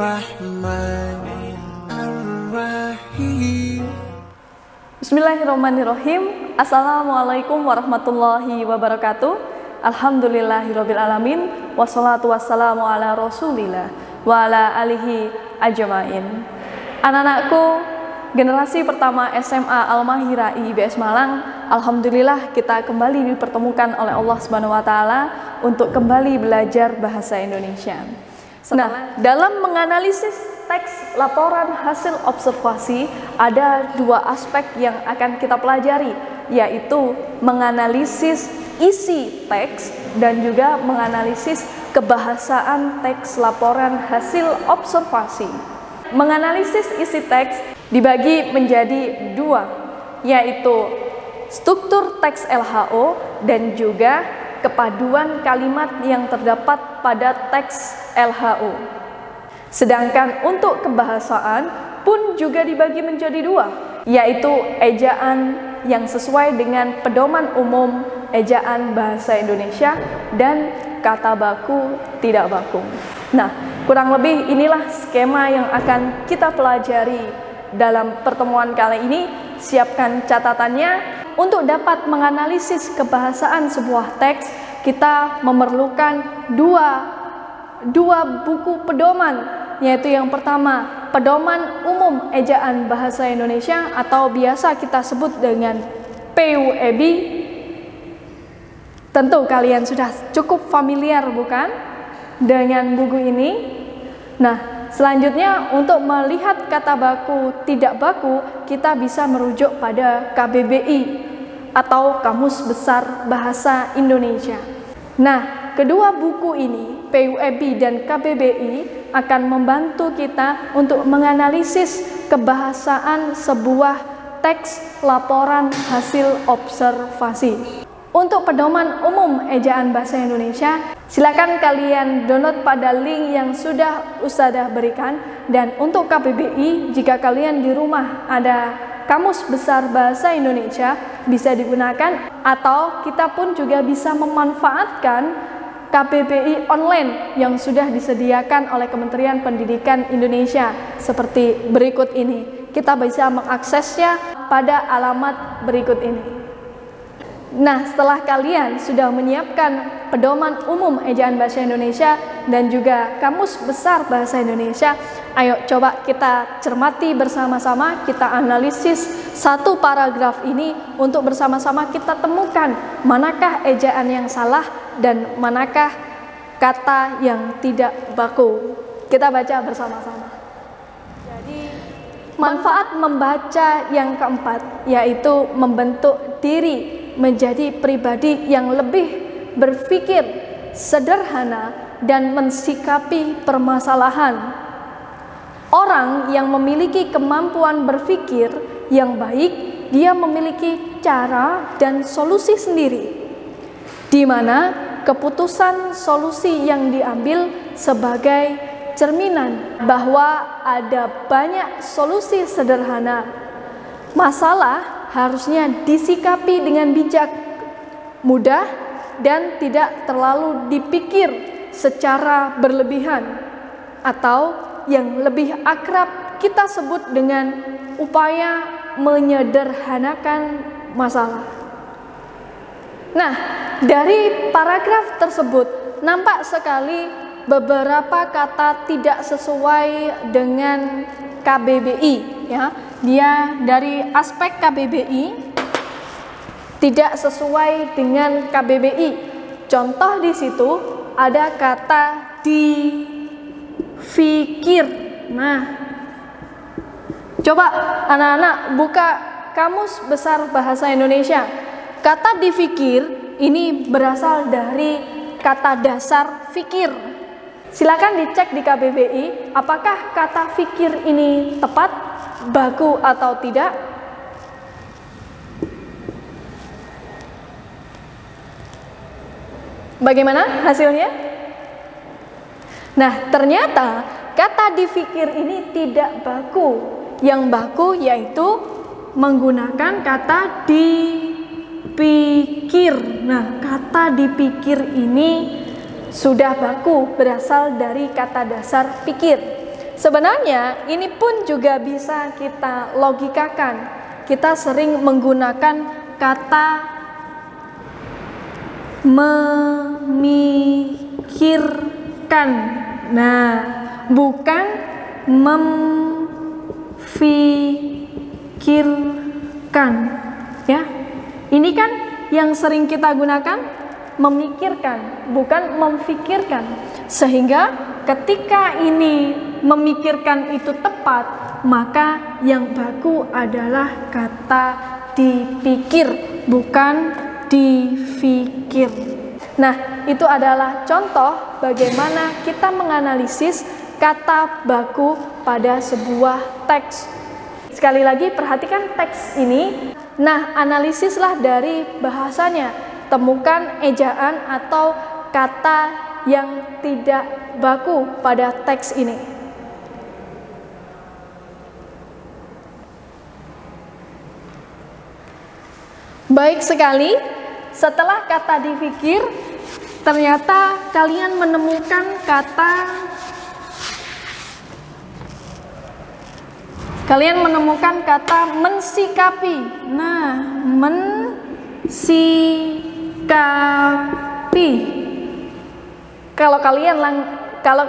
Ar-Rahman Ar-Rahim. Bismillahirrahmanirrahim. Assalamualaikum warahmatullahi wabarakatuh. Alhamdulillahirrabbilalamin. Wassalatu wassalamu ala rasulillah wa ala alihi ajmain. Anak-anakku, generasi pertama SMA Al-Mahira IIBS Malang, alhamdulillah kita kembali dipertemukan oleh Allah Subhanahu wa taala untuk kembali belajar bahasa Indonesia. Nah, dalam menganalisis teks laporan hasil observasi ada dua aspek yang akan kita pelajari, yaitu menganalisis isi teks dan juga menganalisis kebahasaan teks laporan hasil observasi. Menganalisis isi teks dibagi menjadi dua, yaitu struktur teks LHO dan juga kepaduan kalimat yang terdapat pada teks LHO. Sedangkan untuk kebahasaan pun juga dibagi menjadi dua, yaitu ejaan yang sesuai dengan pedoman umum ejaan bahasa Indonesia dan kata baku tidak baku. Nah, kurang lebih inilah skema yang akan kita pelajari dalam pertemuan kali ini. Siapkan catatannya. Untuk dapat menganalisis kebahasaan sebuah teks, kita memerlukan dua buku pedoman, yaitu yang pertama, Pedoman Umum Ejaan Bahasa Indonesia atau biasa kita sebut dengan PUEB. Tentu kalian sudah cukup familiar bukan dengan buku ini? Nah, selanjutnya untuk melihat kata baku tidak baku, kita bisa merujuk pada KBBI atau Kamus Besar Bahasa Indonesia. Nah, kedua buku ini, PUEB dan KBBI, akan membantu kita untuk menganalisis kebahasaan sebuah teks laporan hasil observasi. Untuk Pedoman Umum Ejaan Bahasa Indonesia, silakan kalian download pada link yang sudah Ustadzah berikan. Dan untuk KBBI, jika kalian di rumah ada Kamus Besar Bahasa Indonesia, bisa digunakan, atau kita pun juga bisa memanfaatkan KBBI online yang sudah disediakan oleh Kementerian Pendidikan Indonesia seperti berikut ini. Kita bisa mengaksesnya pada alamat berikut ini. Nah, setelah kalian sudah menyiapkan Pedoman Umum Ejaan Bahasa Indonesia dan juga Kamus Besar Bahasa Indonesia, ayo coba kita cermati bersama-sama, kita analisis satu paragraf ini untuk bersama-sama kita temukan manakah ejaan yang salah dan manakah kata yang tidak baku. Kita baca bersama-sama. Jadi, manfaat membaca yang keempat, yaitu membentuk diri menjadi pribadi yang lebih berpikir sederhana dan mensikapi permasalahan. Orang yang memiliki kemampuan berpikir yang baik, dia memiliki cara dan solusi sendiri, di mana keputusan solusi yang diambil sebagai cerminan bahwa ada banyak solusi sederhana. Masalah harusnya disikapi dengan bijak, mudah, dan tidak terlalu dipikir secara berlebihan, atau yang lebih akrab kita sebut dengan upaya menyederhanakan masalah. Nah, dari paragraf tersebut nampak sekali beberapa kata tidak sesuai dengan KBBI, ya. Dia dari aspek KBBI tidak sesuai dengan KBBI. Contoh di situ ada kata difikir. Nah, coba anak-anak buka Kamus Besar Bahasa Indonesia. Kata difikir ini berasal dari kata dasar fikir. Silakan dicek di KBBI apakah kata fikir ini tepat, baku atau tidak. Bagaimana hasilnya? Nah, ternyata kata difikir ini tidak baku. Yang baku yaitu menggunakan kata dipikir. Nah, kata dipikir ini sudah baku, berasal dari kata dasar pikir. Sebenarnya ini pun juga bisa kita logikakan. Kita sering menggunakan kata memikirkan. Nah, bukan memfikirkan, ya. Ini kan yang sering kita gunakan memikirkan, bukan memfikirkan. Sehingga ketika ini memikirkan itu tepat, maka yang baku adalah kata dipikir, bukan difikir. Nah, itu adalah contoh bagaimana kita menganalisis kata baku pada sebuah teks. Sekali lagi perhatikan teks ini. Nah, analisislah dari bahasanya. Temukan ejaan atau kata yang tidak baku pada teks ini. Baik sekali, setelah kata dipikir, ternyata kalian menemukan kata mensikapi. Nah, mensikapi. Kalau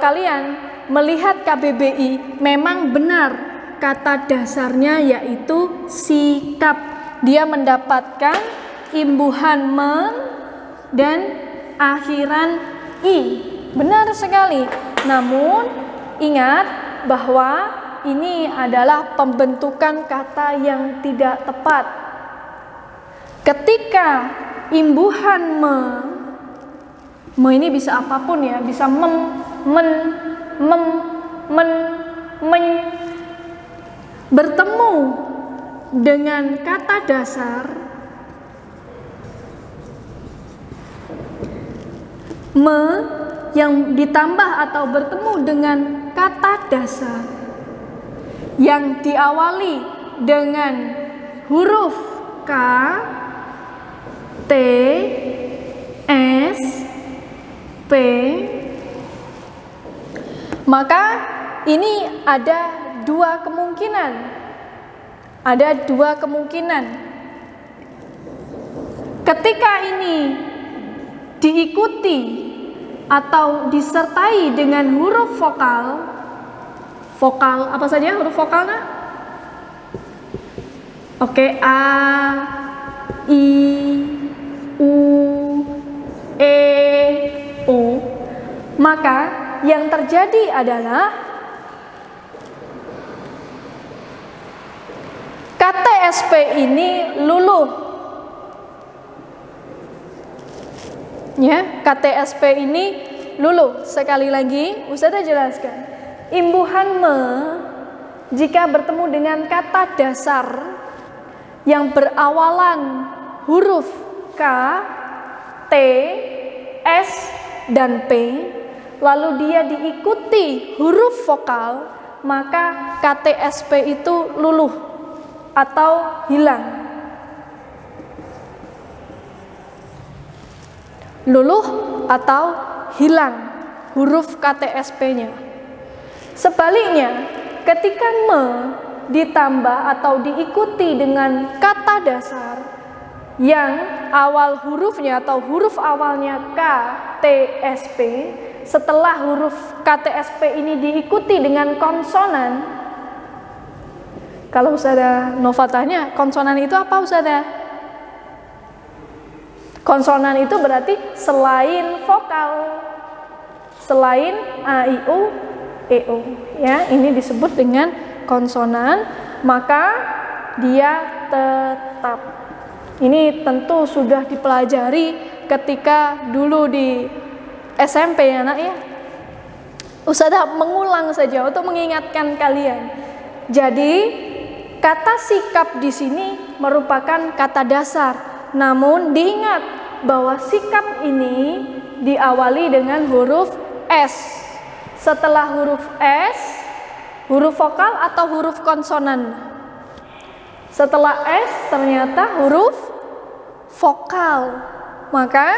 kalian melihat KBBI, memang benar kata dasarnya yaitu sikap. Dia mendapatkan imbuhan men dan akhiran i. Benar sekali. Namun ingat bahwa ini adalah pembentukan kata yang tidak tepat. Ketika imbuhan me ini bisa apapun ya, bisa bertemu dengan kata dasar me yang ditambah atau bertemu dengan kata dasar yang diawali dengan huruf K, T, S, P, maka ini ada dua kemungkinan. Ketika ini diikuti atau disertai dengan huruf vokal apa saja huruf vokalnya? Oke, A, I, U, E, O. Maka yang terjadi adalah KTSP ini luluh. Ya, KTSP ini luluh. Sekali lagi, Ustazah jelaskan. Imbuhan me jika bertemu dengan kata dasar yang berawalan huruf K, T, S, dan P, lalu dia diikuti huruf vokal, maka KTSP itu luluh atau hilang. Luluh atau hilang huruf KTSP-nya. Sebaliknya, ketika me ditambah atau diikuti dengan kata dasar yang awal hurufnya atau huruf awalnya K, T, S, P, setelah huruf KTSP ini diikuti dengan konsonan. Kalau Ustazah Nova tanya, konsonan itu apa Ustazah? Konsonan itu berarti selain vokal, selain A, I, U, E, O. Ya, ini disebut dengan konsonan, maka dia tetap. Ini tentu sudah dipelajari ketika dulu di SMP ya nak ya. Ustazah mengulang saja untuk mengingatkan kalian. Jadi kata sikap di sini merupakan kata dasar. Namun diingat bahwa sikap ini diawali dengan huruf S. Setelah huruf S, huruf vokal atau huruf konsonan? Setelah S ternyata huruf vokal. Maka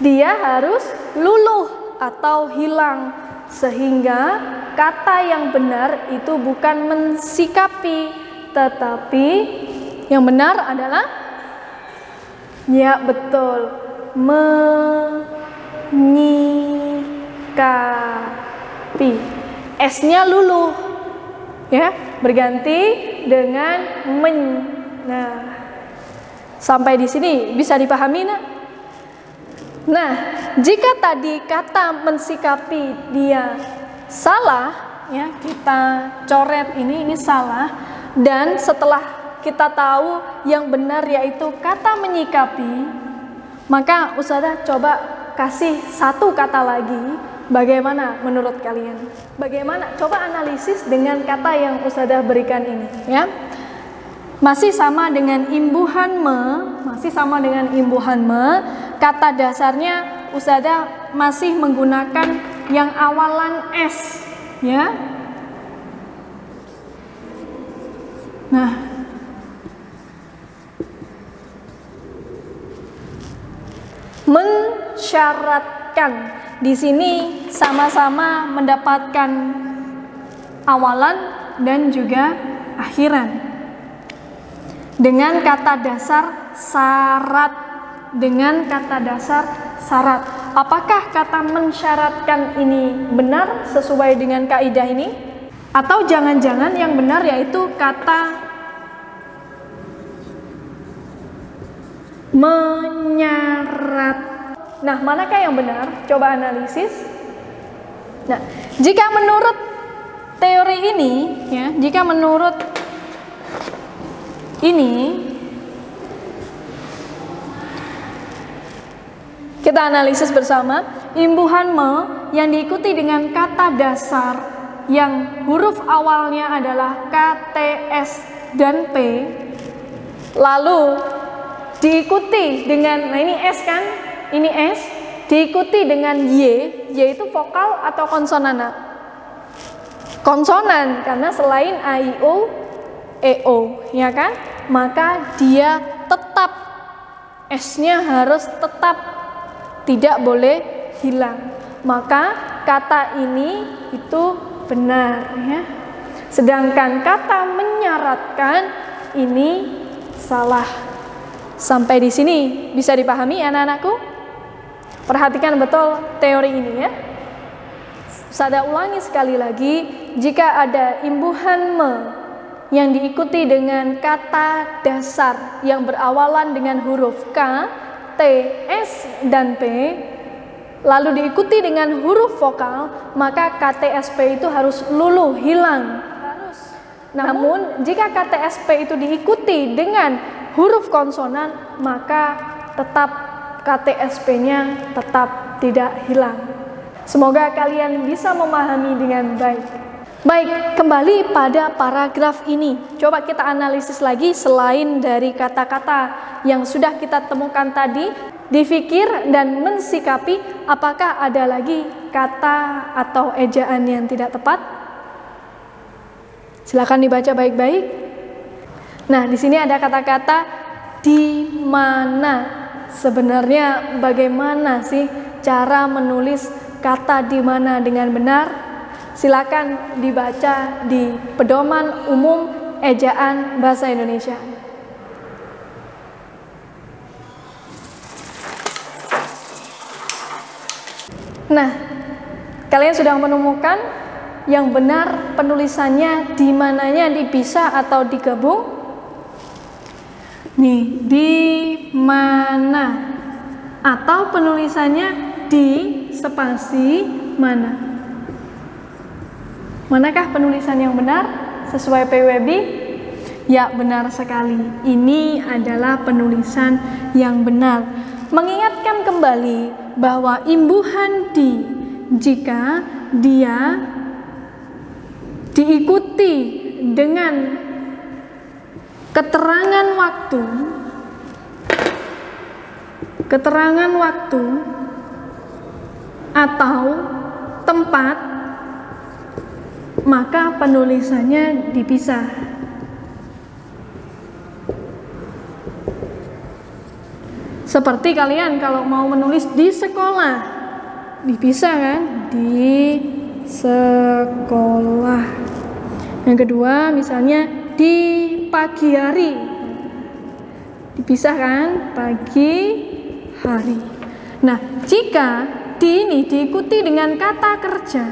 dia harus luluh atau hilang. Sehingga kata yang benar itu bukan mensikapi, tetapi yang benar adalah, ya betul, menyikapi. S-nya luluh, ya, berganti dengan men. Nah, sampai di sini bisa dipahami, nak? Nah, jika tadi kata mensikapi dia salah, ya, kita coret ini salah, dan setelah kita tahu yang benar yaitu kata menyikapi, maka Ustazah coba kasih satu kata lagi. Bagaimana menurut kalian? Bagaimana? Coba analisis dengan kata yang Ustazah berikan ini, ya. Masih sama dengan imbuhan me, kata dasarnya Ustazah masih menggunakan yang awalan S, ya. Nah, mensyaratkan di sini sama-sama mendapatkan awalan dan juga akhiran dengan kata dasar syarat. Apakah kata mensyaratkan ini benar sesuai dengan kaidah ini? Atau jangan-jangan yang benar yaitu kata menyarat. Nah, manakah yang benar? Coba analisis. Nah, jika menurut teori ini, ya, jika menurut ini, kita analisis bersama. Imbuhan me yang diikuti dengan kata dasar yang huruf awalnya adalah K, T, S, dan P, lalu diikuti dengan, nah ini S kan, ini S, diikuti dengan Y, yaitu vokal atau konsonan? Konsonan, karena selain A, I, O, E, O, ya kan? Maka dia tetap, S-nya harus tetap, tidak boleh hilang. Maka kata ini itu benar, ya. Sedangkan kata menyaratkan ini salah. Sampai di sini bisa dipahami anak-anakku? Perhatikan betul teori ini, ya. Saya ulangi sekali lagi, jika ada imbuhan me yang diikuti dengan kata dasar yang berawalan dengan huruf K, T, S, dan P, lalu diikuti dengan huruf vokal, maka KTSP itu harus luluh, hilang. Namun, jika KTSP itu diikuti dengan huruf konsonan, maka tetap KTSP-nya tetap tidak hilang. Semoga kalian bisa memahami dengan baik. Baik, kembali pada paragraf ini. Coba kita analisis lagi selain dari kata-kata yang sudah kita temukan tadi, difikir dan mensikapi, apakah ada lagi kata atau ejaan yang tidak tepat? Silakan dibaca baik-baik. Nah, di sini ada kata-kata di mana. Sebenarnya bagaimana sih cara menulis kata di mana dengan benar? Silakan dibaca di Pedoman Umum Ejaan Bahasa Indonesia. Nah, kalian sudah menemukan yang benar penulisannya di mananya, dipisah atau digabung? Nih, di mana, atau penulisannya di spasi mana? Manakah penulisan yang benar sesuai PWB? Ya, benar sekali. Ini adalah penulisan yang benar. Mengingatkan kembali bahwa imbuhan di, jika dia diikuti dengan keterangan waktu atau tempat, maka penulisannya dipisah. Seperti kalian kalau mau menulis di sekolah, dipisah kan? Di sekolah. Yang kedua, misalnya di pagi hari. Dipisah kan? Pagi hari. Nah, jika di ini diikuti dengan kata kerja,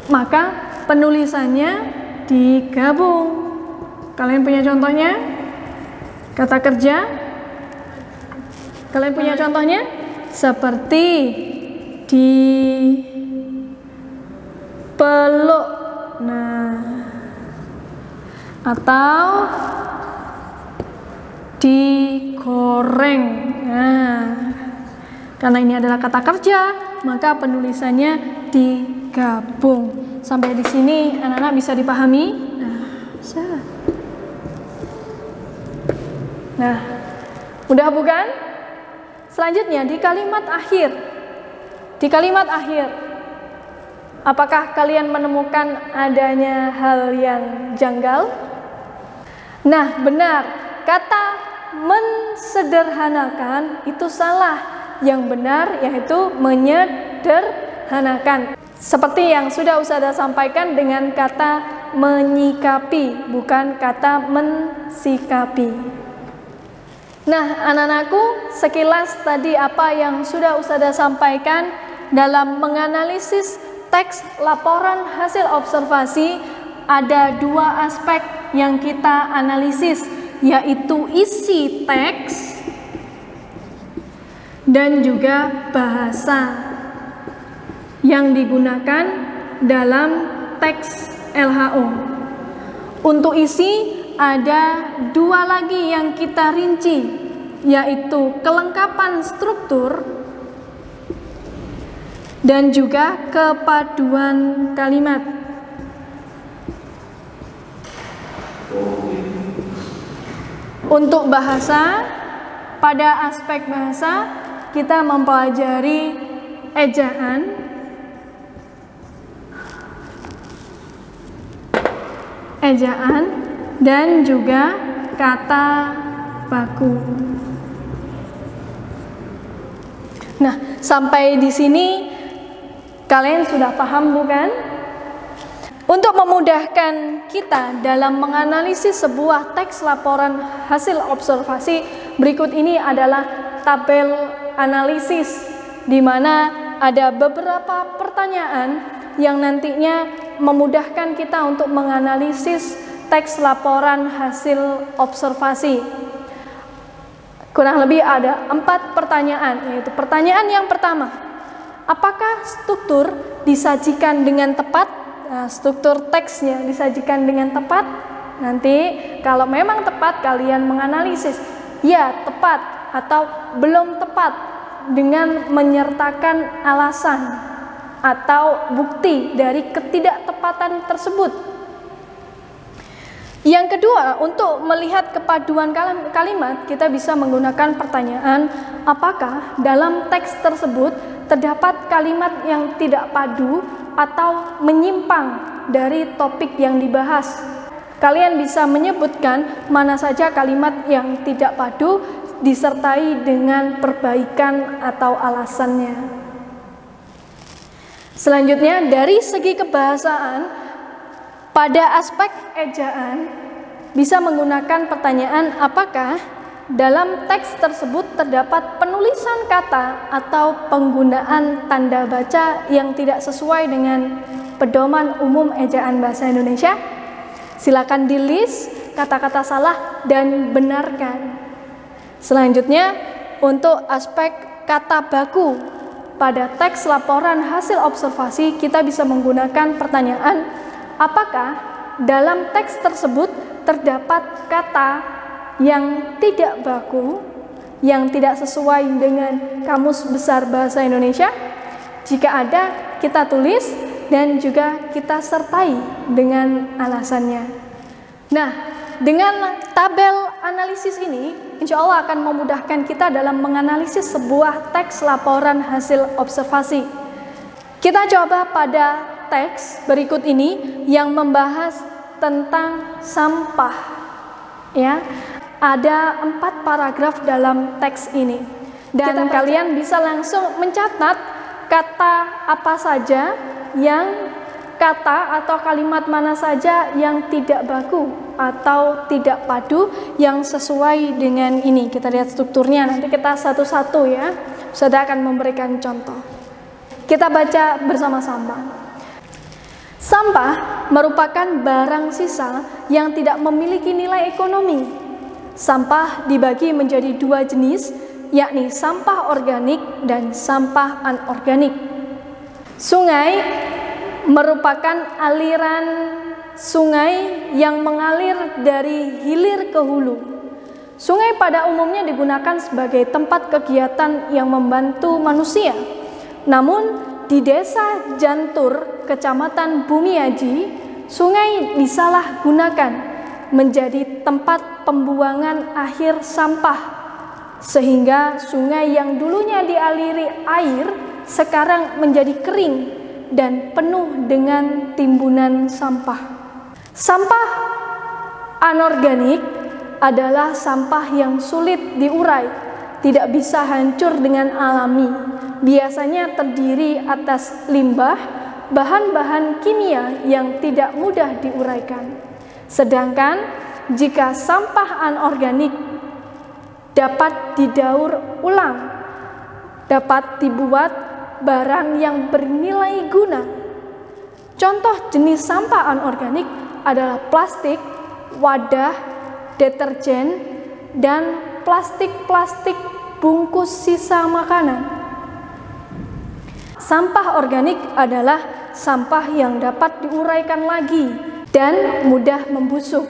maka penulisannya digabung. Kalian punya contohnya? Kata kerja? Kalian punya contohnya? Seperti dipeluk. Nah, atau digoreng. Nah, karena ini adalah kata kerja, maka penulisannya digabung. Sampai di sini anak-anak bisa dipahami? Nah, bisa. Nah, mudah bukan? Selanjutnya di kalimat akhir. Di kalimat akhir, apakah kalian menemukan adanya hal yang janggal? Nah, benar. Kata mensederhanakan itu salah. Yang benar yaitu menyederhanakan. Seperti yang sudah Ustazah sampaikan dengan kata menyikapi, bukan kata mensikapi. Nah, anak-anakku, sekilas tadi apa yang sudah Ustazah sampaikan dalam menganalisis teks laporan hasil observasi. Ada dua aspek yang kita analisis, yaitu isi teks dan juga bahasa yang digunakan dalam teks LHO. Untuk isi ada dua lagi yang kita rinci, yaitu kelengkapan struktur dan juga kepaduan kalimat. Untuk bahasa, pada aspek bahasa kita mempelajari ejaan dan juga kata baku. Nah, sampai di sini kalian sudah paham bukan? Untuk memudahkan kita dalam menganalisis sebuah teks laporan hasil observasi, berikut ini adalah tabel analisis di mana ada beberapa pertanyaan yang nantinya memudahkan kita untuk menganalisis teks laporan hasil observasi. Kurang lebih ada 4 pertanyaan, yaitu pertanyaan yang pertama, apakah struktur disajikan dengan tepat? Nah, struktur teksnya disajikan dengan tepat. Nanti kalau memang tepat, kalian menganalisis ya tepat atau belum tepat dengan menyertakan alasan atau bukti dari ketidaktepatan tersebut. Yang kedua, untuk melihat kepaduan kalimat, kita bisa menggunakan pertanyaan, apakah dalam teks tersebut terdapat kalimat yang tidak padu atau menyimpang dari topik yang dibahas. Kalian bisa menyebutkan mana saja kalimat yang tidak padu disertai dengan perbaikan atau alasannya. Selanjutnya, dari segi kebahasaan, pada aspek ejaan bisa menggunakan pertanyaan apakah dalam teks tersebut terdapat penulisan kata atau penggunaan tanda baca yang tidak sesuai dengan pedoman umum ejaan bahasa Indonesia. Silakan di-list kata-kata salah dan benarkan. Selanjutnya, untuk aspek kata baku pada teks laporan hasil observasi, kita bisa menggunakan pertanyaan apakah dalam teks tersebut terdapat kata yang tidak baku, yang tidak sesuai dengan Kamus Besar Bahasa Indonesia. Jika ada, kita tulis dan juga kita sertai dengan alasannya. Nah, dengan tabel analisis ini, insya Allah akan memudahkan kita dalam menganalisis sebuah teks laporan hasil observasi. Kita coba pada teks berikut ini yang membahas tentang sampah. Ya, ada 4 paragraf dalam teks ini. Dan kalian bisa langsung mencatat kata apa saja kata atau kalimat mana saja yang tidak baku atau tidak padu yang sesuai dengan ini. Kita lihat strukturnya, nanti kita satu-satu ya. Ustazah akan memberikan contoh. Kita baca bersama-sama. Sampah merupakan barang sisa yang tidak memiliki nilai ekonomi. Sampah dibagi menjadi dua jenis, yakni sampah organik dan sampah anorganik. Sungai merupakan aliran sungai yang mengalir dari hilir ke hulu. Sungai pada umumnya digunakan sebagai tempat kegiatan yang membantu manusia. Namun di desa Jantur, Kecamatan Bumiaji, sungai disalahgunakan menjadi tempat pembuangan akhir sampah, sehingga sungai yang dulunya dialiri air sekarang menjadi kering dan penuh dengan timbunan sampah. Sampah anorganik adalah sampah yang sulit diurai, tidak bisa hancur dengan alami. Biasanya terdiri atas limbah, bahan-bahan kimia yang tidak mudah diuraikan. Sedangkan jika sampah anorganik dapat didaur ulang, dapat dibuat barang yang bernilai guna. Contoh jenis sampah anorganik adalah plastik, wadah, deterjen, dan plastik-plastik bungkus sisa makanan. Sampah organik adalah sampah yang dapat diuraikan lagi dan mudah membusuk.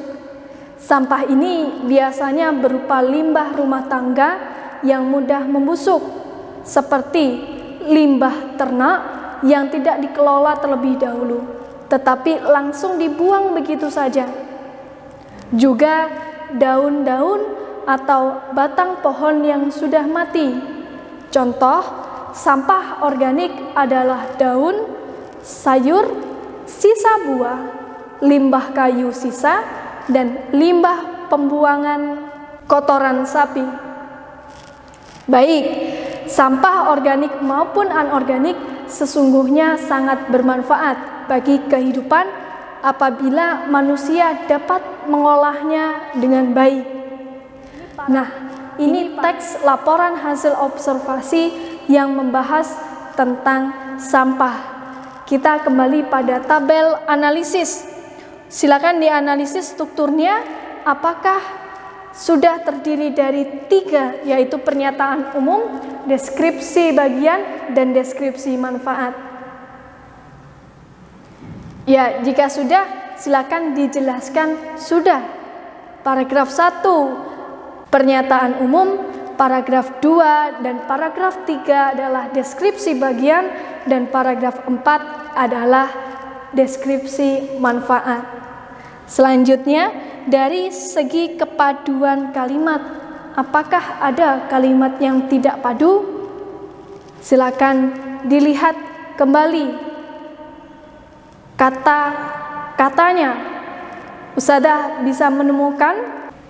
Sampah ini biasanya berupa limbah rumah tangga yang mudah membusuk, seperti limbah ternak yang tidak dikelola terlebih dahulu, tetapi langsung dibuang begitu saja. Juga daun-daun atau batang pohon yang sudah mati. Contoh, sampah organik adalah daun, sayur, sisa buah, limbah kayu sisa, dan limbah pembuangan kotoran sapi. Baik, sampah organik maupun anorganik sesungguhnya sangat bermanfaat bagi kehidupan apabila manusia dapat mengolahnya dengan baik. Nah, ini teks laporan hasil observasi yang membahas tentang sampah. Kita kembali pada tabel analisis. Silakan dianalisis strukturnya, apakah sudah terdiri dari 3, yaitu pernyataan umum, deskripsi bagian, dan deskripsi manfaat. Ya, jika sudah, silakan dijelaskan sudah. Paragraf 1, pernyataan umum, paragraf 2 dan paragraf 3 adalah deskripsi bagian, dan paragraf 4 adalah deskripsi manfaat. Selanjutnya, dari segi kepaduan kalimat, apakah ada kalimat yang tidak padu? Silakan dilihat kembali kata-katanya. Ustazah bisa menemukan,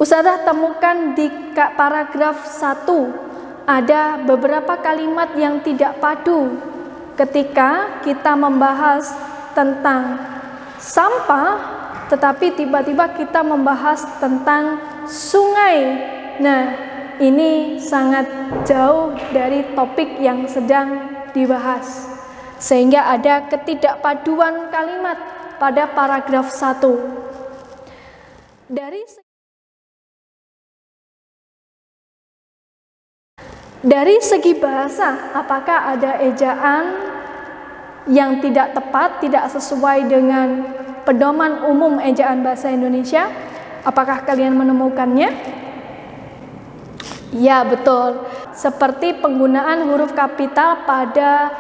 Ustazah temukan di paragraf 1 ada beberapa kalimat yang tidak padu ketika kita membahas tentang sampah, tetapi tiba-tiba kita membahas tentang sungai. Nah, ini sangat jauh dari topik yang sedang dibahas, sehingga ada ketidakpaduan kalimat pada paragraf 1. Dari segi bahasa, apakah ada ejaan yang tidak tepat, tidak sesuai dengan pedoman umum ejaan bahasa Indonesia? Apakah kalian menemukannya? Ya, betul. Seperti penggunaan huruf kapital pada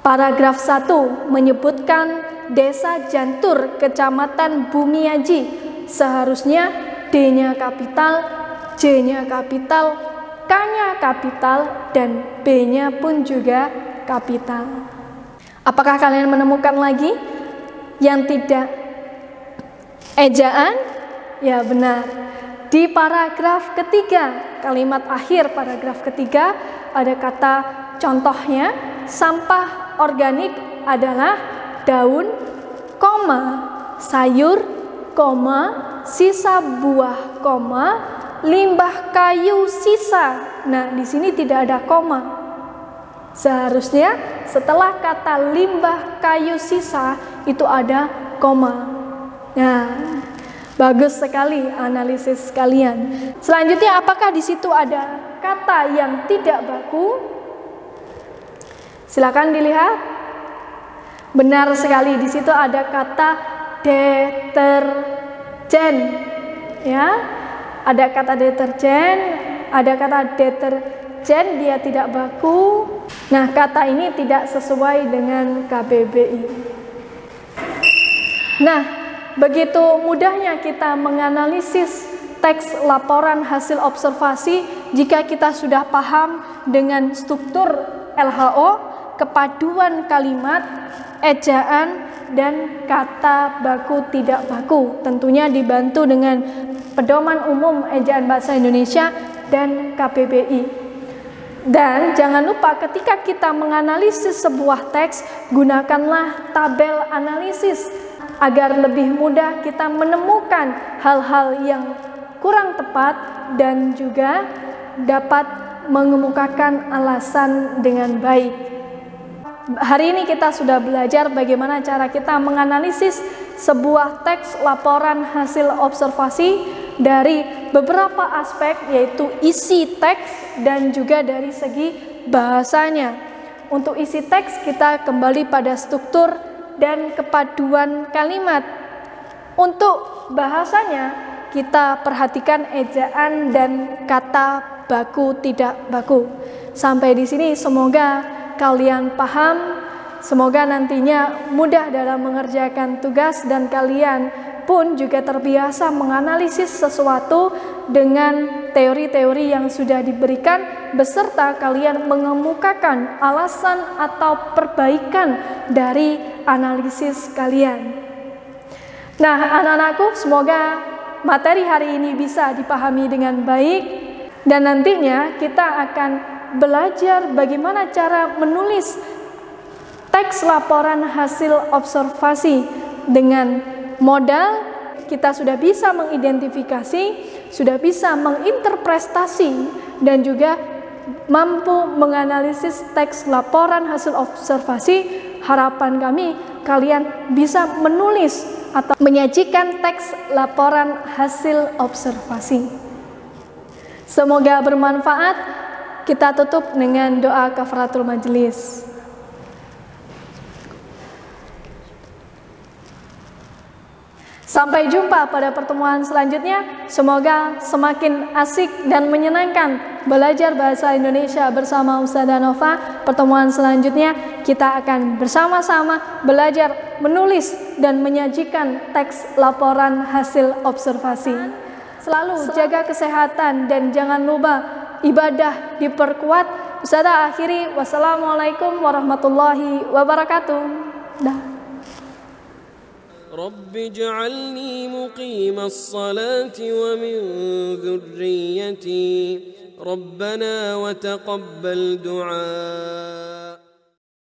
paragraf 1 menyebutkan Desa Jantur, Kecamatan Bumiaji. Seharusnya D-nya kapital, J-nya kapital, K-nya kapital, dan B-nya pun juga kapital. Apakah kalian menemukan lagi yang tidak ejaan? Ya, benar. di paragraf ketiga, kalimat akhir paragraf ketiga ada kata contohnya, sampah organik adalah daun, koma, sayur, koma, sisa buah, koma, limbah kayu sisa. Nah, di sini tidak ada koma. Seharusnya setelah kata limbah kayu sisa itu ada koma. Nah, bagus sekali analisis kalian. Selanjutnya, apakah di situ ada kata yang tidak baku? Silakan dilihat. Benar sekali, di situ ada kata deterjen. Ya, ada kata deterjen, ada kata deterjen, dia tidak baku. Nah, kata ini tidak sesuai dengan KBBI. Nah, begitu mudahnya kita menganalisis teks laporan hasil observasi jika kita sudah paham dengan struktur LHO, kepaduan kalimat, ejaan, dan kata baku tidak baku. Tentunya dibantu dengan Pedoman Umum Ejaan Bahasa Indonesia dan KBBI. Dan jangan lupa ketika kita menganalisis sebuah teks, gunakanlah tabel analisis agar lebih mudah kita menemukan hal-hal yang kurang tepat dan juga dapat mengemukakan alasan dengan baik. Hari ini kita sudah belajar bagaimana cara kita menganalisis sebuah teks laporan hasil observasi dari beberapa aspek, yaitu isi teks dan juga dari segi bahasanya. Untuk isi teks kita kembali pada struktur dan kepaduan kalimat. Untuk bahasanya kita perhatikan ejaan dan kata baku tidak baku. Sampai di sini semoga kalian paham, semoga nantinya mudah dalam mengerjakan tugas dan kalian pun juga terbiasa menganalisis sesuatu dengan teori-teori yang sudah diberikan beserta kalian mengemukakan alasan atau perbaikan dari analisis kalian. Nah, anak-anakku, semoga materi hari ini bisa dipahami dengan baik dan nantinya kita akan belajar bagaimana cara menulis teks laporan hasil observasi dengan modal kita sudah bisa mengidentifikasi, sudah bisa menginterpretasi, dan juga mampu menganalisis teks laporan hasil observasi. Harapan kami kalian bisa menulis atau menyajikan teks laporan hasil observasi. Semoga bermanfaat. Kita tutup dengan doa kafaratul majelis. Sampai jumpa pada pertemuan selanjutnya. Semoga semakin asik dan menyenangkan belajar bahasa Indonesia bersama Ustazah Nova. Pertemuan selanjutnya kita akan bersama-sama belajar menulis dan menyajikan teks laporan hasil observasi. Selalu jaga kesehatan dan jangan lupa ibadah diperkuat. Ustazah akhiri, wassalamualaikum warahmatullahi wabarakatuh. Dah. رب اجعلني مقيم الصلاة ومن ذريتي ربنا وتقبل دعاء